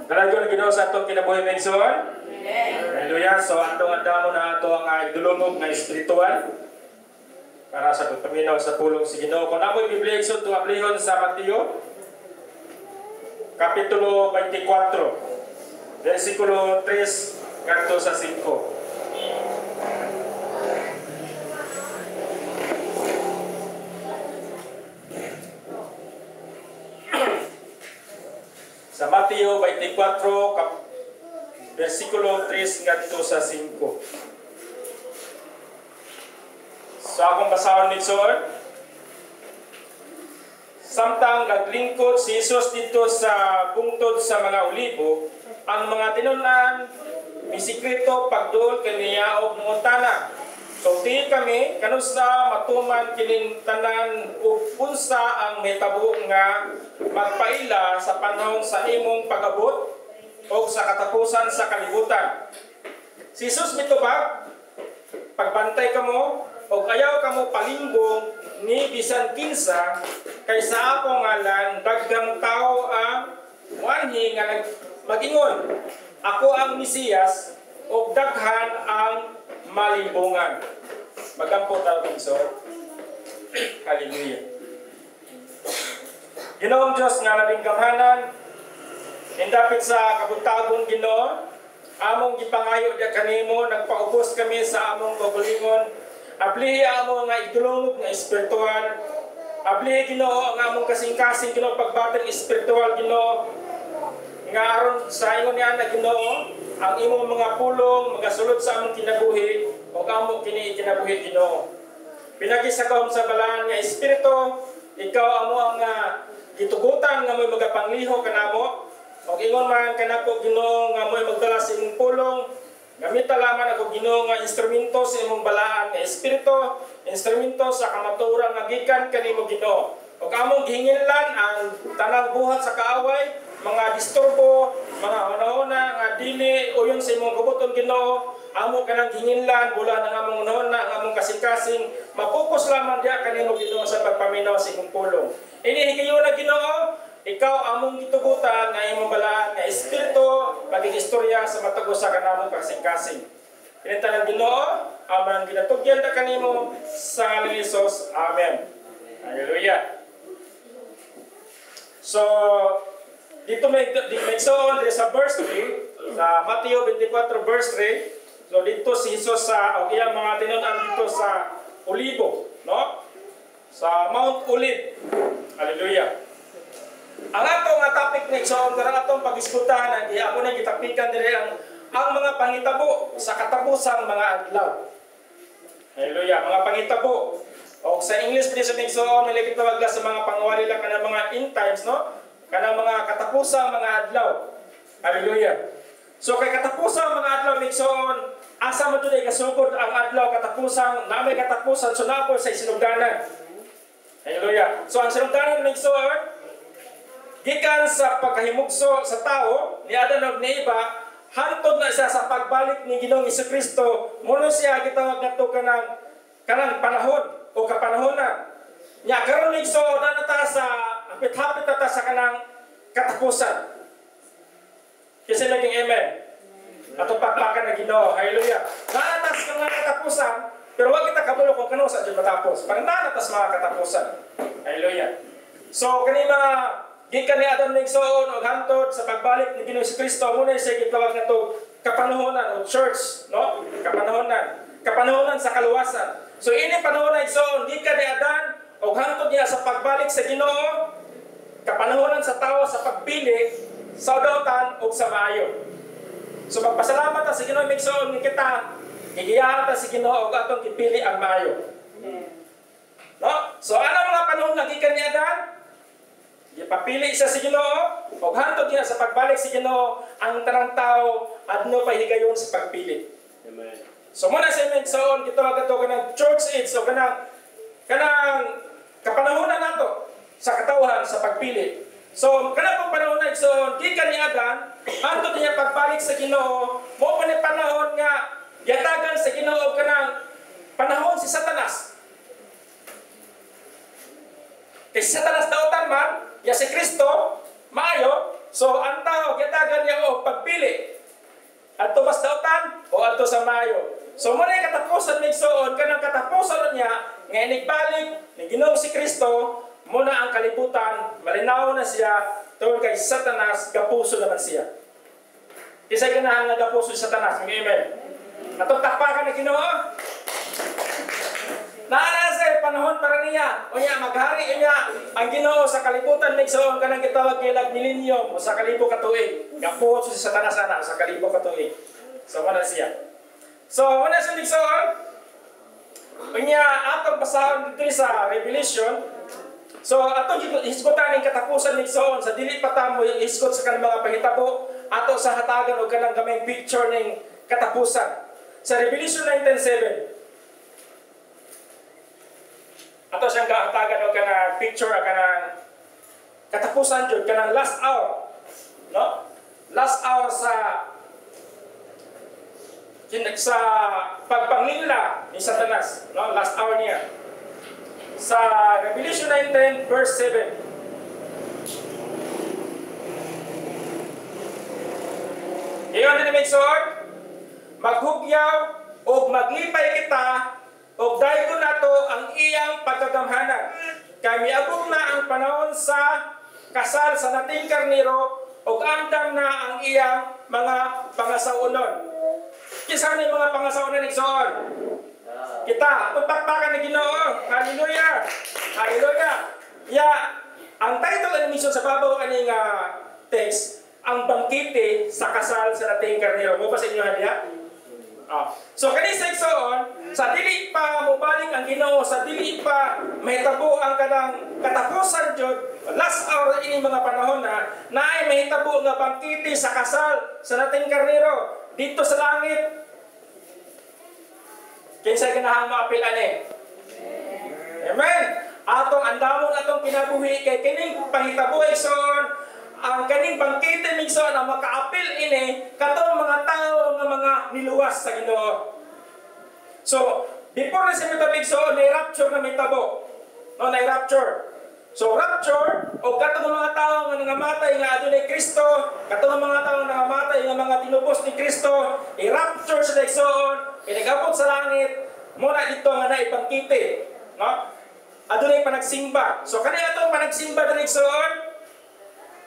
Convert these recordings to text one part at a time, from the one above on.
Dalagon Ginoo sa atong kinabuhi menson. Haleluya. So andong andamo na ato ang idulungog na espiritual para sa pagpaminaw sa pulong si Ginoo. Kung amoy Biblia isod ablihon sa Mateo Kapitulo 24 versikulo 3 ngadto sa 5. Sa Mateo 24 versikulo 3 ngadto sa 5. So akong basahon nitson. Samtang naglingkod si Jesus dito sa bungtod sa mga olibo, ang mga tinunan misikreto pagduol kaniya og mungutana. So di kami kanusa matuman kining tanan ug unsa ang metabo nga magpaila sa panahon sa imong pag-abot o sa katapusan sa kalibutan. Si Jesus mitubag, pagbantay kamo o ayaw kamo palinggong ni bisan kinsa kaysa akong ngalan daggang tao ang muanhi nga magingon ako ang Mesiyas o daghan ang malimbungan. Magampo tayo so. Hallelujah. Ginoong Diyos nga labing gamhanan, hindapit sa kabutagong Ginoo, among gipangayo da kanimo, nagpaubos kami sa among kabulingon, ablihi amo nga idulungog nga espiritual, ablihi Ginoo ang among kasing-kasing Ginoo pagbatang espiritual Ginoo, nga aron sa ingon niya na Ginoo, ang imong mga pulong, magasulod sa among kinabuhi, o among kinabuhi Ginoo. Pinagisagahom sa balaan nga espiritu, ikaw amo ang gitugutan nga mo'y magapangliho kanamo, o ingon man kanako Ginoo nga mo'y magdala sa imong pulong, gamita lamang ako Ginoo nga instrumento sa imong balaan nga espiritu, instrumento sa kamaturan nga gikan kanimo Ginoo. O among gihinginlan ang tanang buhat sa kaaway, mga disturbo, mga una-una nga dili uyon sa imong kabuton Ginoo, amo kanang hinginlan bula ng among una-una ang among kasing-kasing, mapokus lamang diha kanimo Ginoo sa pagpaminaw sa imong pulong. Ini higayon na Ginoo, ikaw among gitugutan nga imong balaan nga espiritu paging istorya sa matagos sa kanamong kasing-kasing. Pinantalan Ginoo, amang ginatugyan na kanimo sa ngalan ni Jesus. Amen. Hallelujah. So, dito may soon sa verse 3, sa Mateo 24 verse 3. So dito si Jesus sa iyang mga tinunan dito sa Olibo, no? Sa Mount Olive. Hallelujah. Ang atong nga topic next so karang atong pag-diskutahan ang ako na gitapikan dire ang mga pangitabo sa katapusang mga adlaw. Hallelujah, mga pangitabo. O sa English din sa next so may gitawag sa mga pangwali lang kanang mga end times, no? Kanang mga katapusang mga adlaw. Hallelujah. So kay katapusang mga adlaw nigsoon, asa man tuday kasugod ang adlaw katapusang, na may katapusan so napo sa sinugdanan. Hallelujah. So ang sinugdanan nigsoon, gikan sa pagkahimugso sa tao ni Adan ug ni Eva, hantod na siya sa pagbalik ni Ginoong Hesukristo. Muno siya gitawag ngadto kanang panahon o kapanahonan. Nya karon nigsoon na ta sa hapit-hapit na ta sa kanang katapusan. Kasi naging amen. Ato pakpakan na Ginoo. Hallelujah. Naatas ka nga katapusan, pero wag kita kabulo kung kano sa dyan matapos. Pag naatas mga katapusan. Hallelujah. So, kani mga gikan ni Adam nigsoon o hantod sa pagbalik ni Ginoong Kristo, muna siya gitawag na ito kapanahonan o church, no? Kapanahonan. Kapanahonan sa kaluwasan. So, ini panahon na igsoon, gikan ni Adan o hantod niya sa pagbalik sa Ginoo, kapanahonan sa tao sa pagpili sa udawtan o sa maayo. So magpasalamat ta sa Ginoo migsoon ni kita, gigiyahan ta sa Ginoo og atong gipili ang maayo. No? So ano mga panahon nga gikan ni Adan? Gipapili siya sa Ginoo og hantod niya sa pagbalik sa Ginoo ang tanang tao adno pa higayon sa pagpili. Amen. So muna sa migsoon gitawag ato kanang church age o kanang kapanahonan nato sa katawhan sa pagpili. So kanang panahon na so gikan ni Adan hantod niya pagbalik sa Ginoo, mo pa ni panahon nga yatagan sa Ginoo kanang panahon si Satanas. Kay Satanas daotan man ya si Kristo maayo So ang tao gitagan niya og pagpili. Adto mas dautan o adto sa mayo. So mo na katapusan mig suon kanang katapusan niya nga inigbalik ni Ginoong si Kristo mo na ang kalibutan malinaw na siya tungod kay Satanas gapuso naman siya. Kisay ganahan nga gapuso si Satanas. Amen. Atong takpakan ni Ginoo. Naana sa panahon para niya. O niya, maghari niya ang Ginoo sa kalibutan ng soon kanang gitawag gilag millennium o sa kalibo ka tuig. Gapuot si Satanas ana sa kalibo ka tuig. So wala siya. So wala siya nigsoon. O niya atong basahon dito sa Revelation. So atong hisgotan ning katapusan nigsoon sa dili pa ta mo hisgot sa kanang mga pahitabo ato sa hatagan og kanang gamay picture ning katapusan. Sa Revelation 19:7. Ato siyang kahatagan o kanang picture kanang katapusan jud kanang last hour, no? Last hour sa pagpanglila ni Satanas, no? Last hour niya. Sa Revelation 19 verse 7. Iyon din may sword, maghugyaw o maglipay kita o daygo nato ang iyang pagkagamhanan. Kay miabot na ang panahon sa kasal sa nating karniro o andam na ang iyang mga pangasaunon. Kisa ni mga pangasaunon igsoon. Kita, pagpakpakan ni Ginoo. Hallelujah. Hallelujah. Ang title ng mission sa babaw aning text, ang bangkite sa kasal sa nating karniro. Mo pa sa inyo hadiya? So kani sa igsoon, sa dili pa mobalik ang Ginoo, sa dili pa mahitabo ang kanang katapusan jud, last hour ini mga panahon na naay mahitabo nga bangkite sa kasal sa nating karniro dito sa langit. Kinsa ganahang maapil ani? Amen. Atong andamon atong kinabuhi kay kining pahitabo igsoon, ang kaning bangkite migsoon ang makaapil ini katong mga tao nga mga niluwas sa Ginoo. So, before na siya mitabigsoon, na-rapture na mitabo. No, na-rapture. So, rapture, o katong mga tao nga nangamatay nga adunay Kristo, katong mga tao nga nangamatay nga mga tinubos ni Kristo, i-rapture sa igsoon, inigabot sa langit, muna dito nga naibangkite. No? Adunay panagsimba. So, kanina itong panagsimba na igsoon,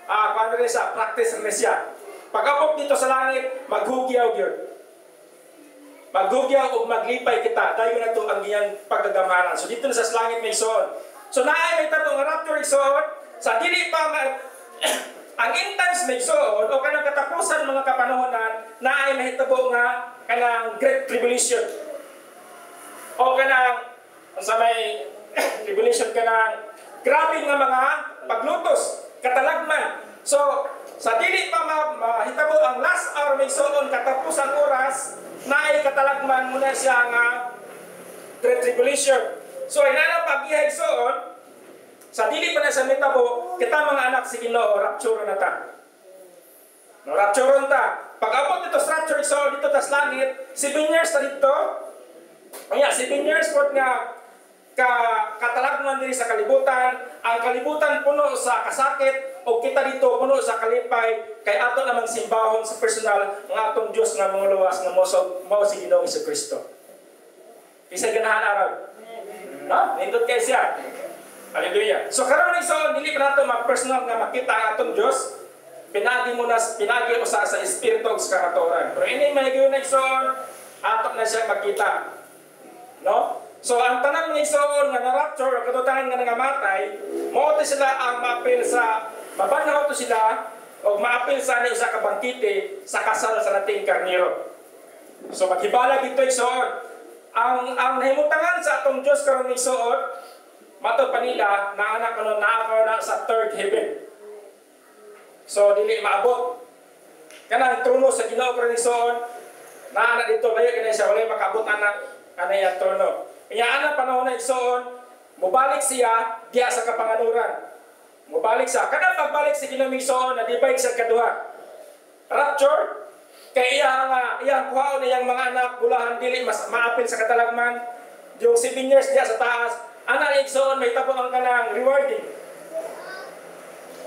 paano rin sa practice rin siya. Pag-abot dito sa langit, maghugyaw yun. Maghugyaw o maglipay kita. Dahil na ito ang iyang pagkagamanan. So dito na sa langit may soon. So naay may tatong rapture soon. Sa dili pa ang end times may soon o kanang katapusan mga kapanahonan naay mahitabo nga kanang great tribulation. O kanang sa may tribulation kanang grabe nga mga paglutos, katalagman. So sa dili pa mahitabo ang last hour may soon katapusang oras naay katalagman muna siya nga tribulation. So inana pagihag soon sa dili pa na sa mitabo kita mga anak si Ginoo rapture na ta. No rapture ta. Pag-abot dito sa rapture soon dito tas langit 7 years ta dito. Anya 7 years pud nga katalagman diri sa kalibutan, ang kalibutan puno sa kasakit o kita dito puno sa kalipay kay ato namang simbahon sa personal ng atong Dios nga mga luwas nga mao si Ginoong Kristo. Isa ganahan araw. No? Nindot kay siya. Hallelujah. So karon ni dili pa nato personal nga makita ang atong Dios. Pinagi mo sa espiritu ug sa katoran. Pero ini may gyud nagsoon ato na siya makita. No? So ang tanang ni Saul nga na-rapture, katutangan nga nangamatay, mo sila ang maapil sa, mabanhaw to sila, o maapil sa ano sa kabangkite sa kasal sa nating karniro. So maghibala dito Saul. Ang nahimutangan sa atong Diyos karon ni Saul, matod pa nila na anak na sa third heaven. So dili maabot. Kanang trono sa Ginoo karon ni Saul, na anak dito layo kini siya walay makaabot anak anay ang trono. Kaya ang panahon na igsoon, mubalik siya diya sa kapanganuran. Mubalik siya. Kada pagbalik sa Ginoong igsoon, nadibay sa kaduha. Rapture, kay iyang kuhaon na iyang mga anak, bulahan dili, mas maapil sa katalagman. Yung 7 years diya sa taas, anak igsoon, may tapong ang kanang rewarding.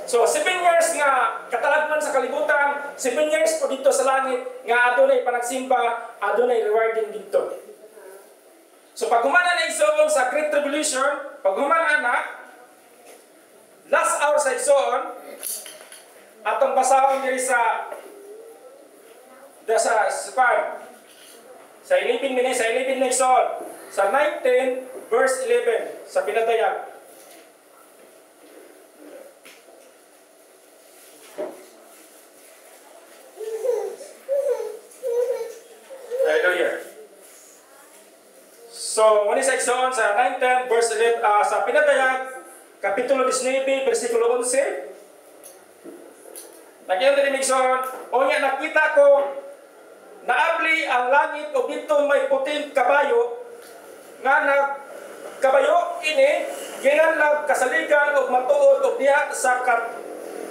So 7 years nga katalagman sa kalibutan, 7 years po dito sa langit nga adunay panagsimba, adunay rewarding dito. So pag humana na igsoon sa Great Tribulation, pag humana na last hour sa igsoon, atong basahon diri sa 11 minutes, sa 11 na igsoon, sa 19 verse 11 sa pinadayag. Hallelujah. So, muna sa igsoon sa 19 verse 11, sa pinadayag, Kapitulo 19, versikulo 11. Nagyan din igsoon, o nga nakita ko, naabli ang langit o dito may puting kabayo, nga nagkabayo ini, ginanlag kasaligan o matuod o diha sa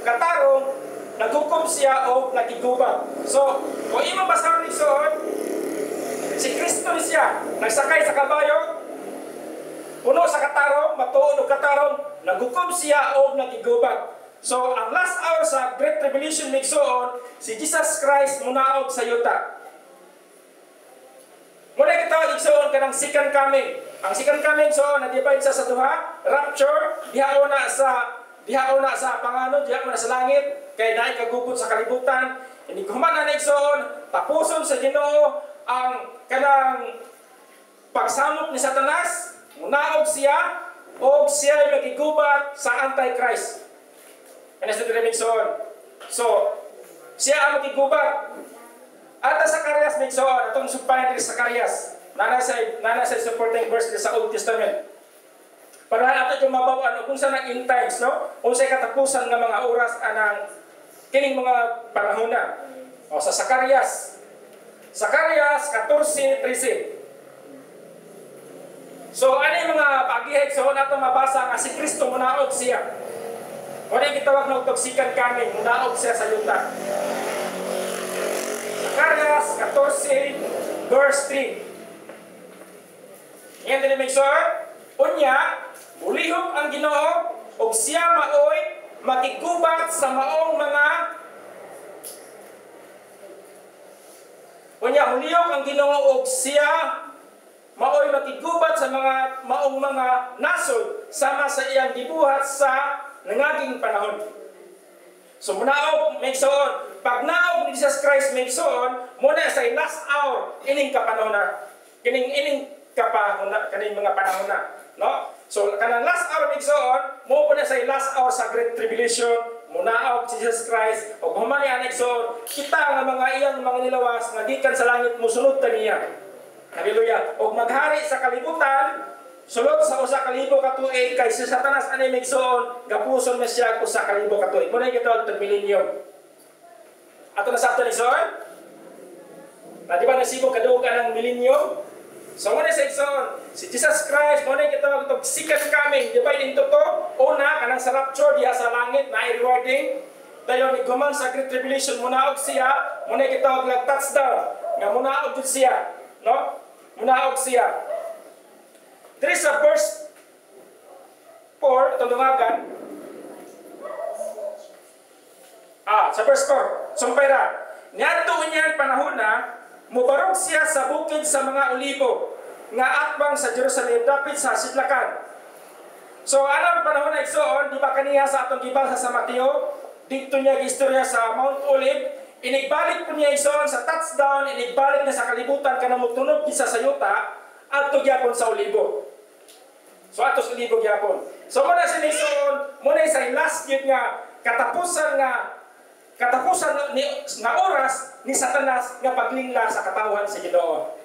katarong, naghukom siya o nagigubat. So, kung imong basahin igsoon, si Kristo siya, nagsakay sa kabayo, puno sa katarong, matuod o katarong, naghukom siya o nagigubat. So, ang last hour sa Great Tribulation migsoon, si Jesus Christ munaog sa yuta. Muna kita igsoon kanang second coming. Ang second coming so na-divide sa duha, rapture, diha una sa pangano, diha una sa langit, kay naay kagubot sa kalibutan. Ini humana na igsoon, tapuson sa Ginoo ang kanang pagsamot ni Satanas, munaog siya o siya ay magigubat sa Antichrist. Ano sa Migsoon? So, siya ang magigubat. At sa Zacarias Migsoon, itong sumpayan din sa Zacarias, nana sa supporting verse sa Old Testament. Para natin yung mabawaan, kung saan ang end times, no? Kung saan katapusan ng mga oras anang kining mga panahon na. O sa Zacarias 14:13. So, ano yung mga pag-ihig so nato mabasa nga si Kristo munaog siya. Wala yung gitawag na utogsikan kami, munaog siya sa yuta. Zacarias 14, verse 3. Ngayon din may sir, unya, mulihok ang Ginoo, o siya maoy, makigubat sa maong mga unya, mulihok ang Ginoo, o siya maoy makigubat sa mga maong mga nasod, sama sa iyang gibuhat sa nangaging panahon. So munaog migsoon, pag naog ni Jesus Christ migsoon, muna sa last hour ining kapanahon na. Kining mga panahon na, no? So kanang last hour migsoon, mo na sa last hour sa Great Tribulation, munaog si Jesus Christ og humani ang migsoon, kita nga mga iyang mga nilawas nga gikan sa langit mosunod ta niya. Hallelujah. Og maghari sa kalibutan sulod sa usa ka libo ka tuig kay si Satanas ani migsoon gapuson na siya usa ka libo ka tuig. Muna gitawag tag milenyo. Ato na sakto ni Son. Na di ba nasibog kadug ka ng milenyo? So muna sa igsoon, si Jesus Christ muna gitawag tag second coming. Di ba into to? Una kanang sa rapture diha sa langit na rewarding. Dayon iguman sa Great Tribulation munaog siya, muna gitawag lag touchdown. Nga munaog jud siya, no? Munaog siya. There is a verse 4, itong dungagan. Sa verse 4, sumpayra. Niadto niyan panahon na, mubarog siya sa bukid sa mga olibo, nga atbang sa Jerusalem, dapit sa sidlakan. So, anong panahon na igsoon, di ba kaniya sa atong gibasa sa Mateo, dito niya istorya sa Mount Olive, inigbalik po niya igsoon sa touchdown, inigbalik niya sa kalibutan, kanang mutunog isa sa yuta, at gyapon sa olibo. So atos olibo gyapon. So muna si Nixon, muna sa last year nga katapusan ni nga oras ni Satanas nga paglingla sa katawhan sa Ginoo.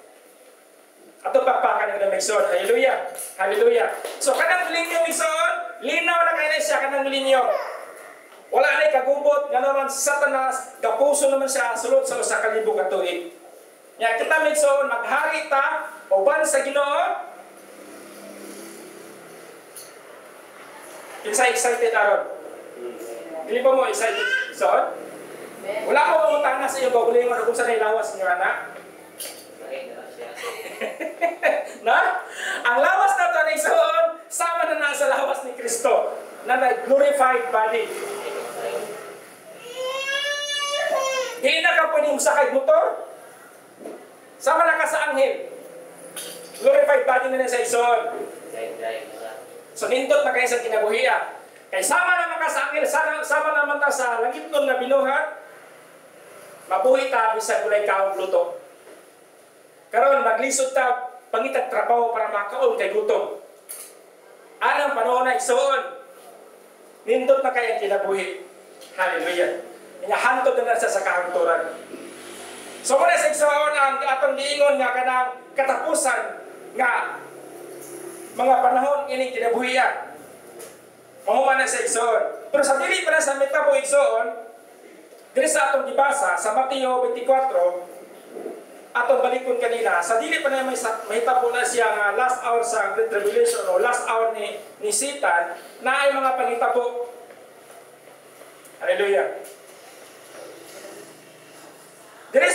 Ato pakpakan ng Nixon. Hallelujah. Hallelujah. So kanang linyo Nixon, linaw na kay siya kanang linyo. Wala na kagubot nga naman Satanas, kapuso naman siya sulod sa usa ka libo ka tuig. Nya kita Nixon maghari ta uban sa Ginoo. Excited aron. Dili ba mo excited? So, wala ko utana sa iyo baguling mo kung sa lawas niyo anak. Na? Ang lawas na to ni Son, sama na sa lawas ni Kristo na nag-glorified body. Di na ka pwede musakay motor. Sama na ka sa anghel. Glorified body na sa ison. So nindot na kayo sa kinabuhiya. Kaya sama naman ka sa anghel, sama naman ka sa langit nun na binuhat. Mabuhi ta, bisan mulay kaong luto. Karon maglisod ta, pangitag trabaho para makaon kay gutom. Anang panahon na isuon. Nindot na kayang kinabuhi. Hallelujah. Inahantod na sa kahanturan. So muna sa isuon ang atong diingon nga kanang katapusan nga mga panahon ining kinabuhian. Mahuman na sa isuon. Pero sa dili pa na sa mitabo isuon, dili sa atong gibasa sa Mateo 24, atong balikon kanina, sa dili pa na mahitabo na siya nga last hour sa Great Tribulation o last hour ni Satan na ay mga panghitabo. Hallelujah. Dili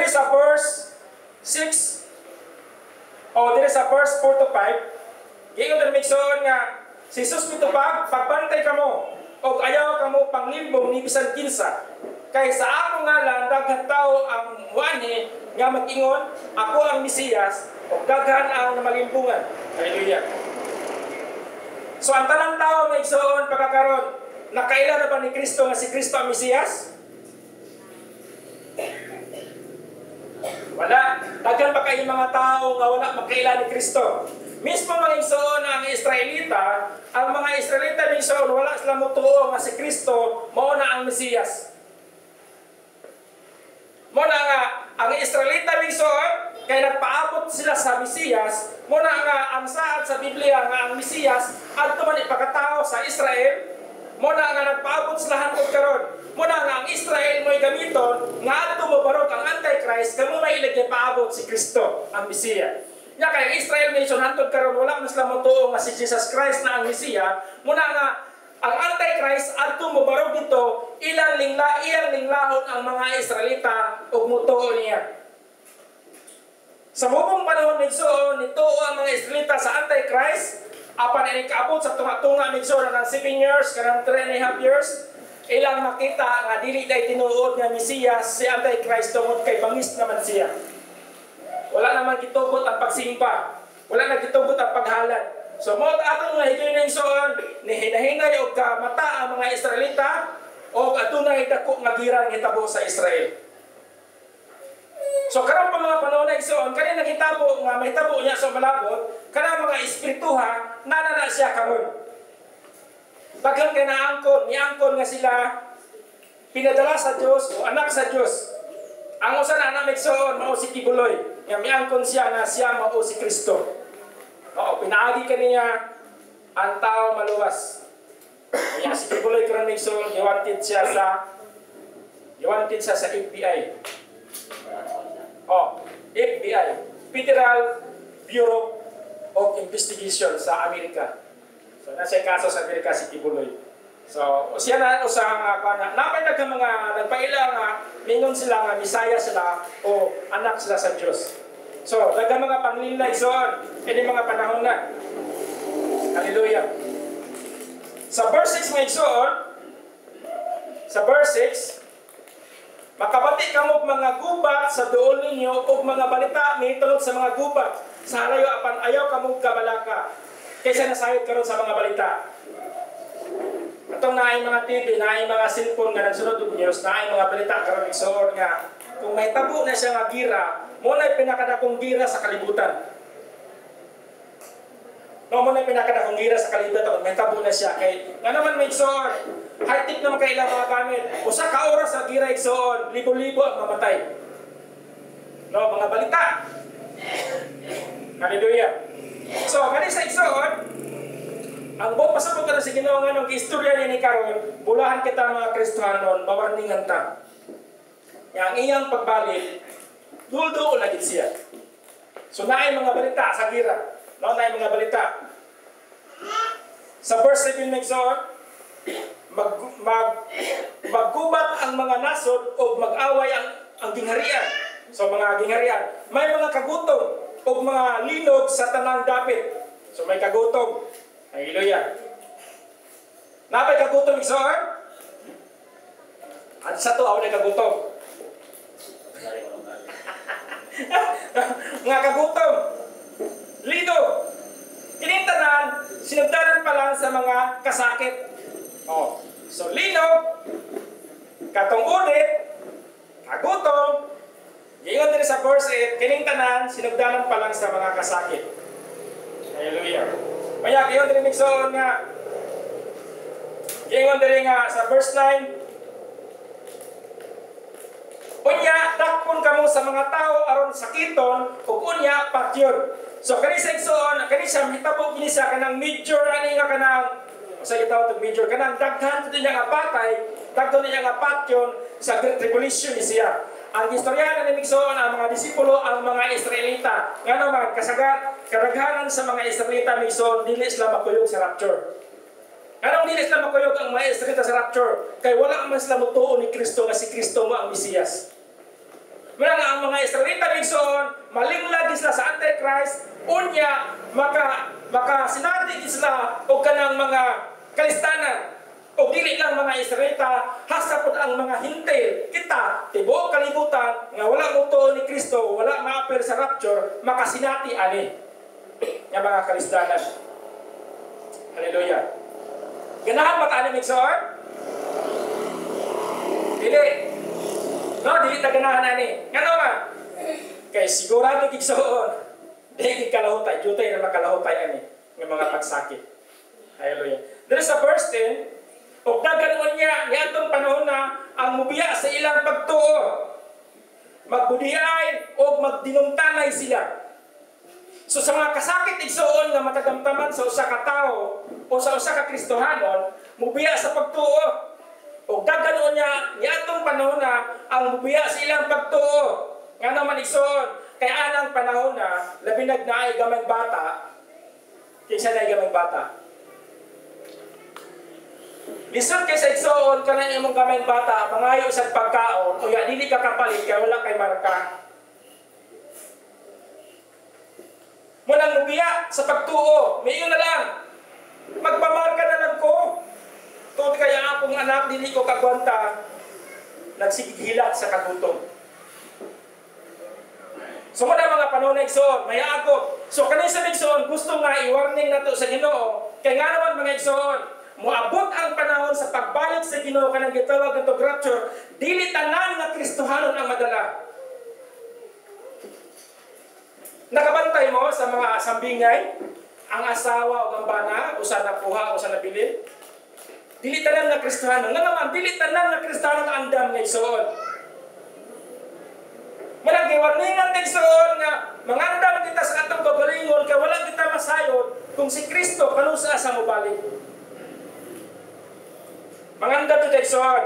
sa verse 6 o dili sa verse 4 to 5, giingon na migsoon nga si Jesus mitubag, pagbantay kamo o ayaw kamo panglimbong ni bisan kinsa. Kay sa ako nga lang daghan tao ang wani nga mag-ingon, ako ang Mesiyas o daghan ang malimbungan. Hallelujah. So ang tanang tao nga igsoon pagkakaroon, nakaila na ba ni Kristo nga si Kristo ang Mesiyas? Wala. Daghan pa kayo mga tao nga wala makaila ni Kristo. Mismo mga igsoon ang Israelita, ang mga Israelita ng igsoon, wala sila mutuo nga si Kristo, mao na ang Mesiyas. Muna nga, ang Israelita ng igsoon, kaya nagpaabot sila sa Mesiyas, muna nga, ang saad sa Biblia nga ang Mesiyas, at man ipakatao sa Israel, muna nga nagpaabot sila hangtod karon. Muna nga ang Israel mo'y gamiton, nga ato mo barog ang Antichrist, kamo may ilagay paabot si Kristo, ang Mesiyas. Nga kaya Israel nation hantod karon wala man sila motuo nga si Jesus Christ na ang Mesiya, muna nga ang Antichrist adto mobarog dito iyang linglahon ang mga Israelita ug motuo niya. Sa mubong panahon nigsuon nituo ang mga Israelita sa Antichrist apan ini kaabot sa tunga-tunga nigsuon ng 7 years kanang 3.5 years ilang makita nga dili day tinuod nga Mesiyas si Antichrist tungod kay bangis naman siya. Wala naman gitugot ang pagsimba. Wala na gitugot ang paghalad. So, mo atong nga higay na isuon, nihinay o kamata ang mga Israelita, o adunay dako nga girang hitabo sa Israel. So, karang pa mga panahon na isuon, kanina nagitabo nga may tabo niya sa malabot, kanang mga espirituha, nanana siya karon. Pagkan kay naangkon, niangkon nga sila, pinadala sa Diyos o anak sa Diyos. Ang usa na anak migsoon, mao si Kibuloy. Nga miangkon siya nga siya mao si Kristo. Oo, pinaagi kaniya ang tao maluwas. Kaya si Kibuloy karon migsoon, giwanted siya sa FBI. Oh, FBI, Federal Bureau of Investigation sa Amerika. So nasa kaso sa Amerika si Kibuloy. So, siya na usang napay daghang mga nagpaila nga mingon sila nga Misaya sila o anak sila sa Dios. So, daghang mga panglilay soon ini mga panahon na. Hallelujah. Sa verse 6 may soon, sa verse 6, makabati kamo mga gubat sa duol ninyo o mga balita mitulog sa mga gubat sa halayo apan ayaw kamo kabalaka kaysa nasayod karon sa mga balita. Itong naay mga TV, naay mga cellphone nga nagsunod og news, naay mga balita karon igsoon nga kung may tabo na siya nga gira, mo na pinakadakong gira sa kalibutan. No, mo na pinakadakong gira sa kalibutan kung may tabo na siya kay nga naman may igsoon. High-tech naman kay ilang mga gamit. Usa ka oras sa gira igsoon, libo-libo ang mamatay. No, mga balita. Hallelujah. So, kani sa igsoon, ang buong pasabot na sa Ginoo nga nung istorya ni karon, bulahan kita mga Kristohanon, bawarningan ta. Yang iyang pagbalik, duldo lagi siya. So naay mga balita sa gira. No, naay mga balita. Sa verse 7 nagsoon, maggubat ang mga nasod o mag-away ang gingharian. So mga gingharian, may mga kagutom o mga linog sa tanang dapit. So may kagutom. Hallelujah. Napay kagutom igsoon? At sa to, ako na kagutom. Mga kagutom, lino, kinintanan, sinugdanan pa lang sa mga kasakit. Oh. So, lino, katong udit, kagutom, giingon din sa verse 8, kinintanan, sinugdanan pa lang sa mga kasakit. Hallelujah. Kaya, giingon din nagsoon nga, giingon din nga sa verse 9, unya, dakpon kamo sa mga tao aron sakiton, ug unya, patyon. So, kani sa igsoon, kani siya, hitabo kini siya kanang major, ani nga kanang, sa gitawag itong major, kanang daghan ito niya nga patay, daghan niya nga patyon, sa Great Tribulation ni siya. Ang istorya na nimigsoon, ang mga disipulo, ang mga Israelita, nga naman, kadaghanan sa mga Israelita migsoon, dili sila makuyog sa rapture. Anong dili sila makuyog ang mga Israelita sa rapture? Kay wala man sila mutuo ni Kristo nga si Kristo mo ang Mesiyas. Muna nga ang mga Israelita migsoon, malinglag sila sa Antichrist, unya, makasinati sila o kanang mga kalistanan. O dili lang mga Israelita, hasapod ang mga hintil, kita, tibuok kalibutan, nga wala mutuo ni Kristo, wala maapir sa rapture, makasinati ani. Nga mga kalistanan. Hallelujah. Ganahan ba ka migsoon? Dili. No, dili ta ganahan ani. Ngano man? Kay sigurado gigsoon. Dili kalahutay, jutay na makalahutay ani ng mga pagsakit. Hallelujah. Dili sa verse 10, o daganon niya, niadtong panahon na ang mubiya sa ilang pagtuo. Magbudiay o magdinumtanay sila. So sa mga kasakit igsoon nga matagamtaman sa usa ka tawo o sa usa ka Kristohanon, mubiya sa pagtuo. O daganon niya, niadtong panahon na ang mubiya sa ilang pagtuo. Nga naman igsoon, kay anang panahon na labi nagnaay gamay bata, kaysa na gamay bata. Lisod kay sa igsoon, kanang imong gamay bata, mangayo sa pagkaon, o ya, dili ka kapalit, kaya wala kay marka. Mulang mubiya sa pagtuo, mayon na lang. Magpamarka na lang ko. Tungod kaya akong anak, dili ko kagwanta, nagsigigilat sa kagutom. So muna mga panahon na igsoon, may agod. So kanay sa igsoon, gusto nga i-warning na to sa Ginoo. Kaya nga naman mga igsoon, moabot ang panahon sa pagbalik sa Ginoo kanang gitawag nga rapture, dili tanan nga Kristohanon ang madala. Nakabantay mo sa mga sambingay, ang asawa o ang bana, usa na kuha, usa na bilin. Dili tanan nga Kristohanon. Nga naman, dili tanan nga Kristohanon ang andam nga igsoon. Malagiwarningan nga igsoon nga mangandam kita sa atong kagalingon kay wala kita masayod kung si Kristo kanusa sa mobalik. Mangandam kita igsoon.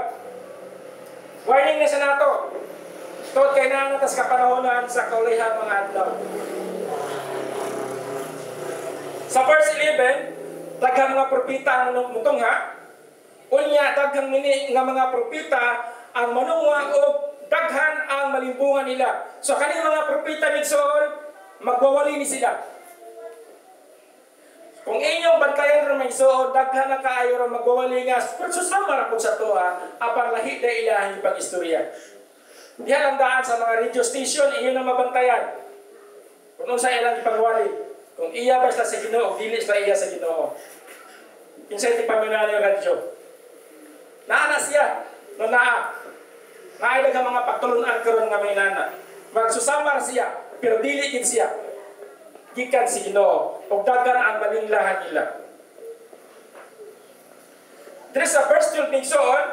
Warning na sa nato. Tod kay nangatas kapanahonan sa kaulihan mga adlaw. Sa verse 11, daghang mga propeta ang mutungha. Unya daghang nini nga mga propeta ang manungwa o daghan ang malimbungan nila. So kaning mga propeta migsoon, magwawali ni sila. Kung inyong bantayan ron migsoon, daghan na kaayo ron magwawali nga. Pero susama ra pud sa tuwa, apang lahi na ilahan yung pag-istorya. Diyan ang daan sa mga radio station, iyon ang mabantayan. Kung sa ilang ipagwali. Kung iya basta sa Ginoo, dili sa iya sa Ginoo. Kinsay ti paminali yung radyo. Naana siya, no naa. Naay daghang mga pagtulunan karon nga may nana. Magsusama siya, pero dili gid siya. Gikan si Ginoo, ug daghan ang malinglahan nila. Diri sa verse 12 igsoon,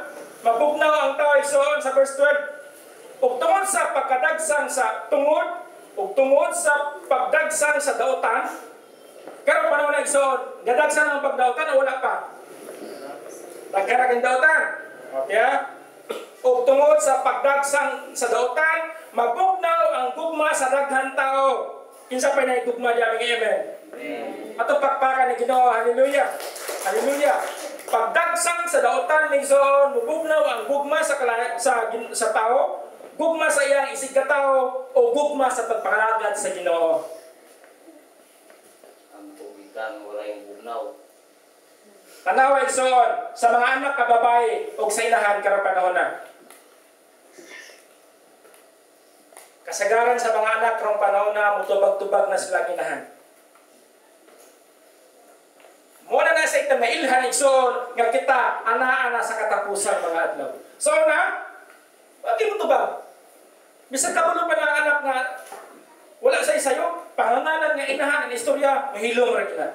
mabugnaw ang tao igsoon sa verse 12. Ug tungod sa pagkadagsang sa tungod ug tungod sa pagdagsang sa daotan, karon panahon na igsoon, gadagsan ang pagdaotan o wala pa? Daghan ang daotan. Okay? Ug tungod sa pagdagsang sa daotan, mabugnaw ang gugma sa daghan tao. Kinsa pa na gugma diya, amen. Ato pakpakan ni Ginoo, hallelujah. Hallelujah. Pagdagsang sa daotan ni igsoon, mabugnaw ang gugma sa tao. Gugma sa iyang isig katao o gugma sa pagpakalagad sa Ginoo. Ang tubigan wala yung bugnaw. Tanawa igsoon sa mga anak ka babae o sa ilahan karon panahon na. kasagaran sa mga anak karong panahon na mutubag-tubag na sila inahan. Muna na sa ito mailhan igsoon nga kita ana-ana sa katapusan mga adlaw. So na, pati mo tubag. Bisag kabulo pa ng anak nga wala sa isayo, pangangalan nga inahan ang istorya, mahilom ra kita.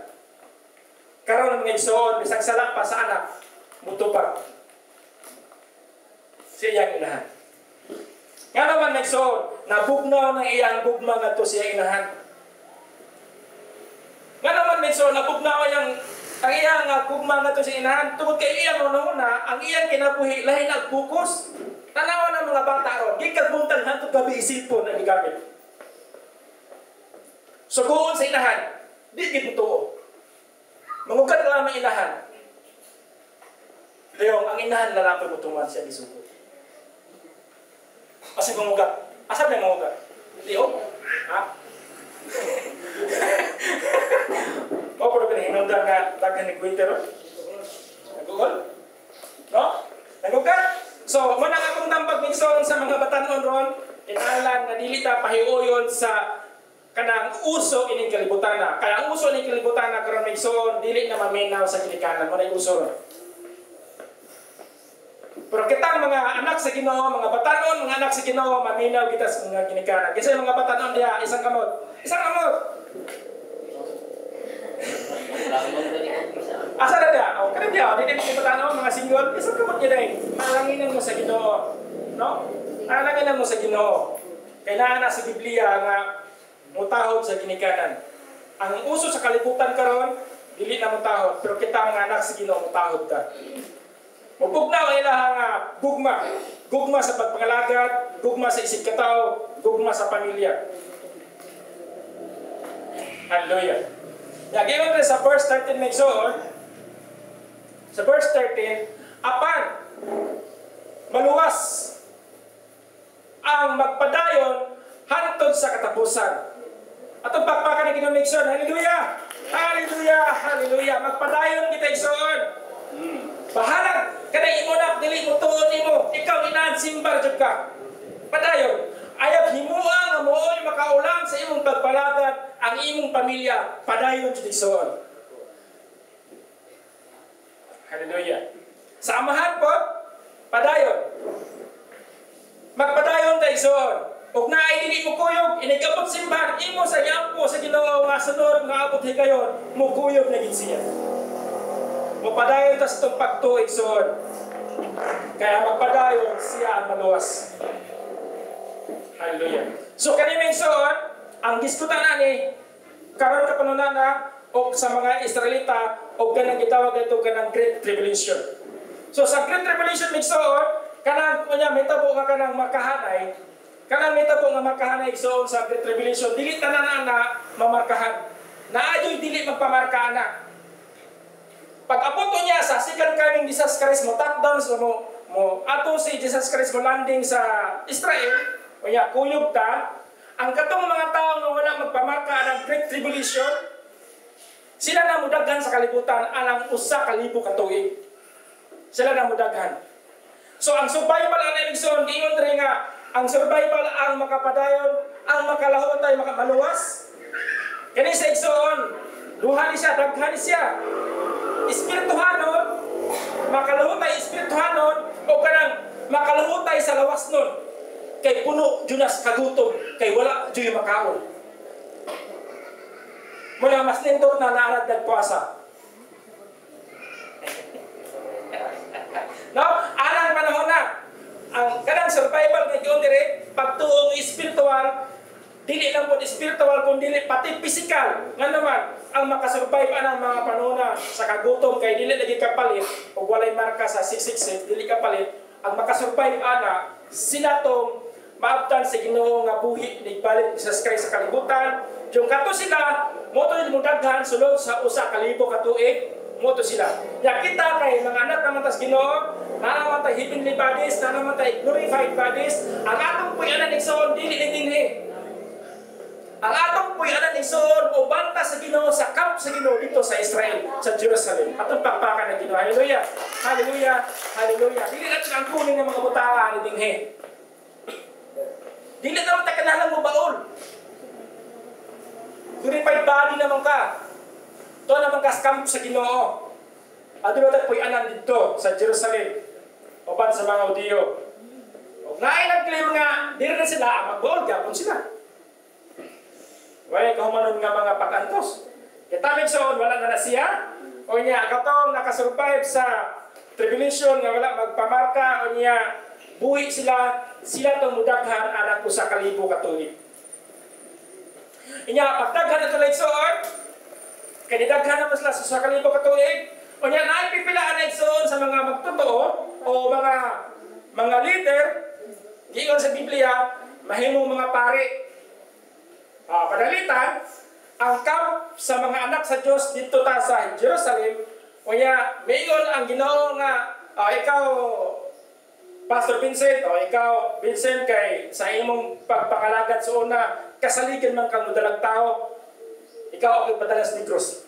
Karon mga igsoon, bisag salak pa sa anak, mutubag. Siya yang inahan. Nga naman igsoon, nabugnaw ng iyang bugma nga to siya inahan. Nga naman igsoon, nabugnaw ang iyang gugma nga to si inahan, tungkol kay iyang una-una, ang iyang kinabuhi, lahi nagbukus, tanawa ng mga bata ron, gikagbuntan hantod gabi isipon na gigamit. Suguon sa inahan, di gibutuo. Mangugad lang ang inahan. Dayong, ang inahan lalapay mutuman siya isugo. Kasi mangugad. Asa ba yung mangugad? Diyong? Ha? O, pero pinahinundan nga dagan ni Quintero. Nagugol? No? Nagugol? So, muna akong tambag minsan sa mga batanon ron, inalan na dilita pahiuyon sa kanang uso ining kalibutan na. Kaya ang uso ining kalibutan na karon minsan, dili na maminaw sa ginikanan. Muna yung uso ron. Pero kitang mga anak sa Ginoo, mga batanon, mga anak sa Ginoo, maminaw kita sa mga ginikanan. Kasi mga batanon diya, isang kamot. Isang kamot! Asa na dia? O, kanina dia, hindi mo tanaw, mga single, isang kamot niya dahil. Malanginan mo sa Ginoo. No? Malanginan mo sa Ginoo. Kailangan na sa Biblia nga mutahod sa ginikanan. Ang uso sa kalibutan karon, dili na mutahod. Pero kita mga anak sa Ginoo, mutahod ka. Mupugnaw ang ilang gugma. Gugma sa pagpangalagad, gugma sa isip katao, gugma sa pamilya. Hallelujah. Nagyayon rin sa verse 13 megsoon, sa verse 13, apan maluwas ang magpadayon hantod sa katapusan. Atong pakpakan na ginamigsoon, hallelujah! Hallelujah! Hallelujah! Magpadayon kita igsoon. Bahalag kanay imunak dili mo tuon nimo, ikaw inaad simbar jud ka. Padayon. Ayaw himuang nga mooy makaulang sa imong pagpalagad ang imong pamilya, padayon jud igsoon. Hallelujah. Sa amahan po, padayon. Magpadayon ta igsoon. Ug naay dili mo kuyog, inigabot simbahan imo sa yampo sa Ginoo nga sunod nga abot higayon, mo kuyog na gid siya. Mupadayon ta sa itong pagtuig igsoon. Kaya magpadayon siya ang maluwas. Hallelujah. So kaniming igsoon, ang diskutan ani karon ka panunan na o sa mga Israelita o kanang gitawag ito kanang Great Tribulation. So sa Great Tribulation igsoon, kanang kunya mitabo nga kanang makahanay, kanang mitabo nga makahanay igsoon sa Great Tribulation, dili tanan na mamarkahan. Naayoy dili magpamarka na. Pag-abot niya sa second coming Jesus Christ mo touchdown so mo ato si Jesus Christ mo landing sa Israel, kaya kuyog ta, ang katong mga tao nga wala magpamarka ng Great Tribulation, sila na mudaghan sa kalibutan alang usa ka libo ka tuig. Sila na mudaghan. So ang survival ang Erikson, diingon rin nga, ang survival ang makapadayon, ang makalahotay, makamaluwas. Kani sa Erikson, duha ni siya, daghan ni siya. Espirituhanon, makalahutay espirituhanon, o kanang makalahutay sa lawas nun. Kay puno Junas kagutom, kay wala Diyo'y makaon. Muna mas nindot na naarad nagpuasa. No? Anang panahon na. Ang kanang survival ng Diyon dire, pagtuong espiritual, dili lang po espiritual, kundi pati physical. Nga naman, ang makasurvive anang mga panuna sa kagutom kay dili lagi kapalit o walay marka sa 666 dili kapalit ang makasurvive ana sila tong maabtan sa Ginoo nga buhi ni balik Jesus Christ sa kalibutan yung kato sila mo to mudaghan sulod sa usa ka libo ka tuig mo to sila ya kita kay mga anak naman tas Ginoo naman tay heavenly bodies naman tay glorified bodies ang atong puy-anan igsoon dili dinhi. Ang atong puy-anan igsoon o banta sa Ginoo sa camp sa Ginoo dito sa Israel, sa Jerusalem. Atong pakpakan ng Ginoo. Hallelujah. Hallelujah. Hallelujah. Dili natin ang kunin ng mga butala ni dinghe. Dili naman tayo kanalang mo baol. Glorified body naman ka. Ito naman ka camp sa Ginoo. Ado na tayo puyanan dito sa Jerusalem. Oban sa mga Udiyo. O naay nag-claim nga, di rin sila, mag-baol, gapon sila. Wala kahumanon nga mga pag-antos. Kitamig soon, wala na siya. O niya, katong nakasurvive sa tribulation nga wala magpamarka. O niya, buhi sila itong mudaghan anak ko sa 1,000 katuig. Inya, pagdaghan ito lang soon, kanidaghan naman sila sa 1,000 katuig. O niya, naipipilaan na soon sa mga magtotoo o mga leader, giyon sa Biblia, mahimong mga pari. Padalitan, ang camp sa mga anak sa Diyos dito ta sa Jerusalem, o niya, mayon ang Ginoo nga, ikaw, Pastor Vincent, o ikaw, Vincent, kay sa imong pagpakalagad sa una, kasaligan man kang madalag tao, ikaw ang padalas ni Cruz.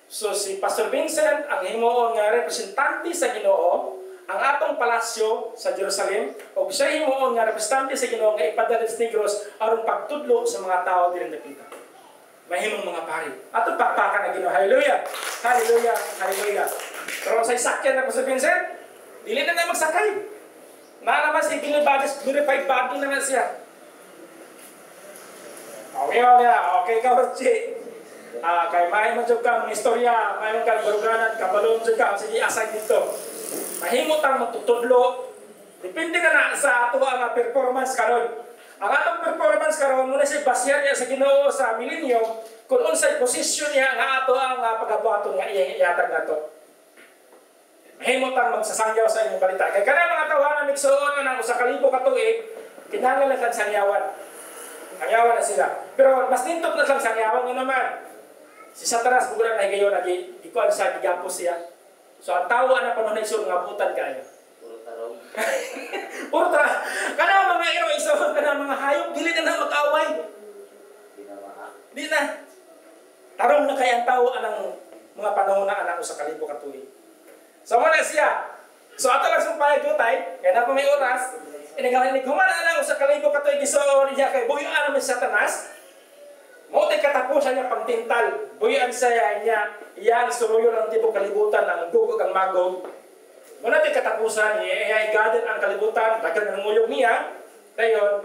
So si Pastor Vincent, ang himuon nga representante sa Ginoo, ang atong palasyo sa Jerusalem, o siya himuon nga representante sa Ginoo nga ipadalas ni Cruz, aron pagtudlo sa mga tao din nakita. Mahimong mga pari. Atong pakpakan na Ginoo. Hallelujah! Hallelujah! Hallelujah! Pero sa isakyan na Pastor Vincent, dili na magsakay. Naman si glorified body naman siya. Okay, Kawarchi. Kay may mo jud kang istorya, may mo kang baruganan, kabalon jud ka, sige asay dito. Mahimot ang matutudlo. Depende na sa ato ang performance karon. Ang atong performance karon muna si basyan niya sa Ginoo sa millennium, kung unsay posisyon niya nga ato ang pagabuhaton nga iyatag nato. Mahimot ang magsasangyaw sa inyong balita. Kaya kana mga tawanan migsuon na sa 1,000 katuig, kinahanglan lang sangyawan. Sangyawan na sila. Pero mas nintot na lang sangyawan nga naman. Si Satanas bugulan na higayon na gikuan sa gigapos siya. So ang tawa na panahon na iso nga butan kayo. Puro tarong. Purta, kana mga iro iso, kana mga hayop dili na mag-away. Di na maa. Di na. Tarong na kay ang tao anang mga panahon na anak sa 1,000 katuig. So muna siya. So ato lang sumpayag jutay, kaya na pa may oras. Inagalan ni humana lang sa 1,000 katuig isoon niya kay buyuan naman sa Satanas. Mo tay katapusan niya pagtintal. Buyuan saya niya iyang sumuyo ng tipo kalibutan ng gugog ang magog. Muna tay katapusan niya igaden ang kalibutan, daghan ng nguyog niya. Dayon,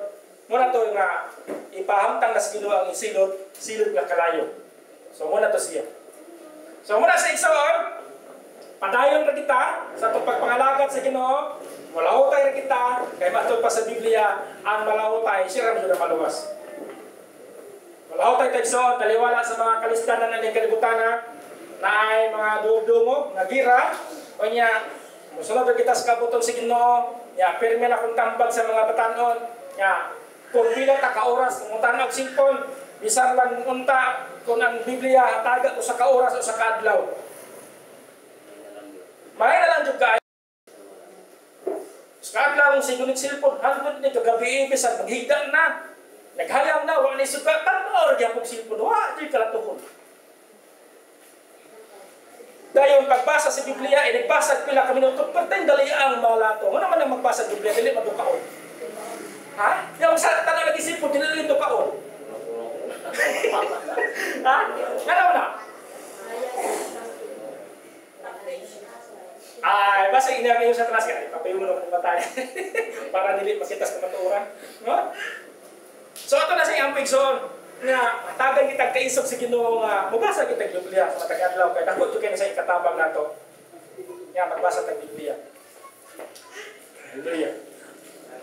muna to nga ipahamtang na sa Ginoo ang silot nga kalayo. So muna to siya. So muna sa isoon, padayon ra kita sa pagpangalagat sa Ginoo. Malahutay ra kita kay matod pa sa Biblia ang malahutay siya ra na maluwas. Malahutay tagson taliwala sa mga kalistanan ng kalibutan na ay mga dugdungog nga gira o nya musunod ra kita sa kabuton sa Ginoo. Ya pirmi na kung tambag sa mga batanon. Ya kung pila ta ka oras kung tanag singkon bisan lang unta kung ang Biblia hataga ko sa ka oras o sa kadlaw. May na lang jud ka. Sa kadlaw ang sigunit cellphone hangtod ni kagabi bisan maghigda na. Naghayam na wa ni suka tanor gyapon cellphone wa di kalatuhon. Dayon pagbasa sa Biblia nagbasa pila ka minuto perteng dali ang malato. Ano man ang magbasa sa Biblia dili madukaon. Ha? Yung sa tanong lagi cellphone dili dito kaon. Ha? Ano na? Ay, basta inagayon sa talas ka. Papayo mo naman yung batay. Para dili makita sa matuura. No? So, ito na sa iyang pigson. Na tagan kitang kaisog sa Ginoo nga mabasa kitang Biblia sa matag-adlaw. Kaya takot ito kayo na sa ikatabang na ito. Nga, magbasa tag Biblia. Hallelujah.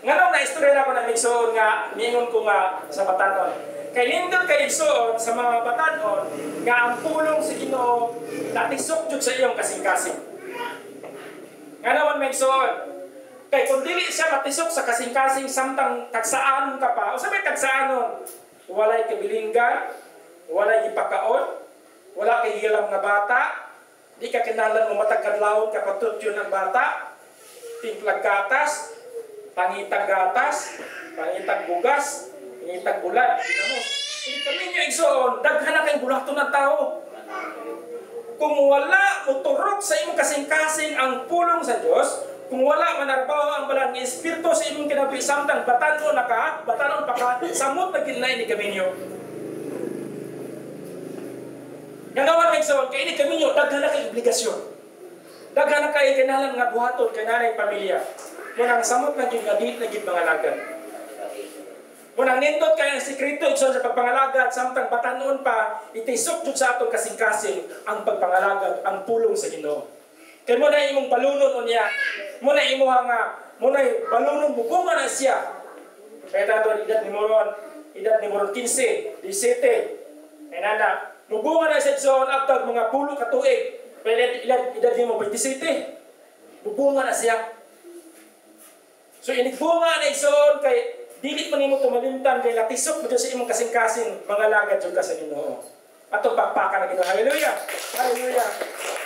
Nga nung na-istorya na ko na migson nga, niingon ko nga sa batanon. Kay lindol kay igsoon sa mga batanon nga ang pulong sa Ginoo natisok jud sa iyong kasing-kasing. Nga naman may igsoon. Kay kung dili siya matisok sa kasing-kasing samtang tagsaanon ka pa, o sabi tagsaanon, walay kabilinggan, walay ipakaon, wala kay hilam nga bata, di ka kinalan mo matagkadlawon kapatut yun ang bata, timplag gatas, pangitag gatas, pangitag bugas, pangitag bulan, mo. Hindi kami niyo igsoon, daghan na kayong bulato ng tao. Kung wala mo turok sa imong kasing-kasing ang pulong sa Dios, kung wala manarbaho ang balang espiritu sa imong kinabuhi samtang batanon pa ka, samot na ginlay ni kaminyo. Nagawan ng sawan, kaya ni kaminyo, daghan na kay obligasyon. Daghan na kay kinalang nga buhaton, kinalang pamilya. Munang samot na gingadit na gibangalagan. Munang nindot kaya ang sikreto sa pagpangalagad, samtang batanon pa, itisok jud sa atong kasing-kasing ang pagpangalagad, ang pulong sa Ginoo. Kaya mo na imong balunon niya, mo na imuha nga, mo na balunon mo, bunga na siya. Kaya tato, edad ni Moron 15, 17. Kaya nana, mubunga na siya doon, abtag mga pulo katuig. Pero edad ni mo 27. Mubunga na siya. So inigbunga na isoon, kay dili man imo tumalimtan, kay latisok mo sa imong kasing-kasing, mga lagad yung sa Ginoo. Ato pakpaka na Ginoo. Hallelujah! Hallelujah!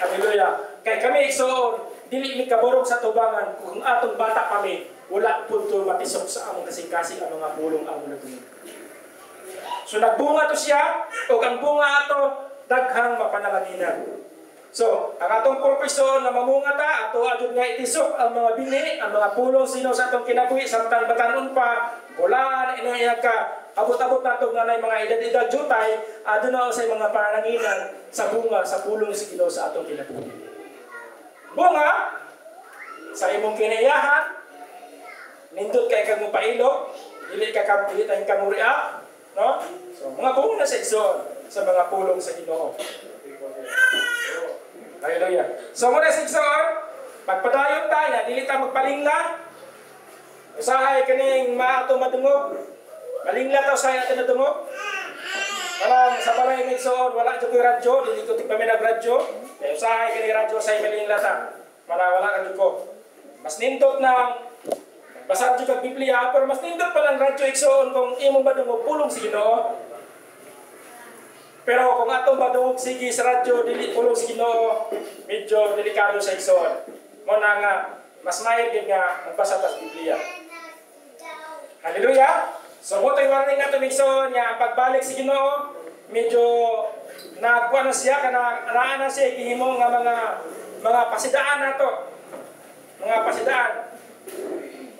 Hallelujah! Kay kami isoon, dili mi kaborog sa tubangan, kung atong bata kami, wala punto matisok sa among kasing-kasing ang mga pulong among nagtunog. So nagbunga to siya, o ang bunga ato, daghang mapanalanginan. So, ang atong purpose na mamunga ta, ato adun nga itisok ang mga bini, ang mga pulong sino sa atong kinabuhi, samtang batanon pa, bulan, inuyag ka, abot-abot nato nga na mga edad-edad jutay, adun na sa mga panananginan sa bunga, sa pulong si Ginoo sa atong kinabuhi. Bunga, sa imong kinaiyahan, nindot kay kang mupailog, dili tayong kamuriak, no? So, mga bunga sa igsoon, sa mga pulong sa Ginoo. Hallelujah. So muna sa igsoon, magpadayon tayo, dili ta magpalingla. Usahay kaning maato madungog. Malingla ta usahay ato madungog. Parang sa balay ng igsoon, wala jud ko radyo, dili ko tigpaminag radyo. Kaya usahay kaning radyo sa malingla ta. Wala ka ko. Mas nindot na basad jud kag Biblia, pero mas nindot pa lang radyo igsoon kung imong madungog pulong si Ginoo. Pero kung atong madungog sige sa radyo, dili pulong si Ginoo, medyo delikado sa igsoon. Muna nga, mas mahir din nga magbasa ta sa Biblia. Hallelujah! So, mo tayo warning natin igsoon nga ang pagbalik si Ginoo, medyo nagkuha na siya, kanaan na siya, ihimo nga mga pasidaan nato. Mga pasidaan.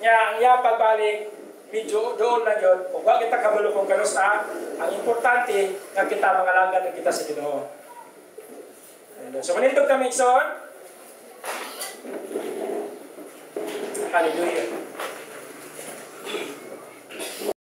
Nga, ang pagbalik, medyo doon lang yun. Kung wag kita kabalo kung kanusta, ang importante nga kita mangalanggan na kita sa Ginoo. So manindog kami igsoon. Hallelujah.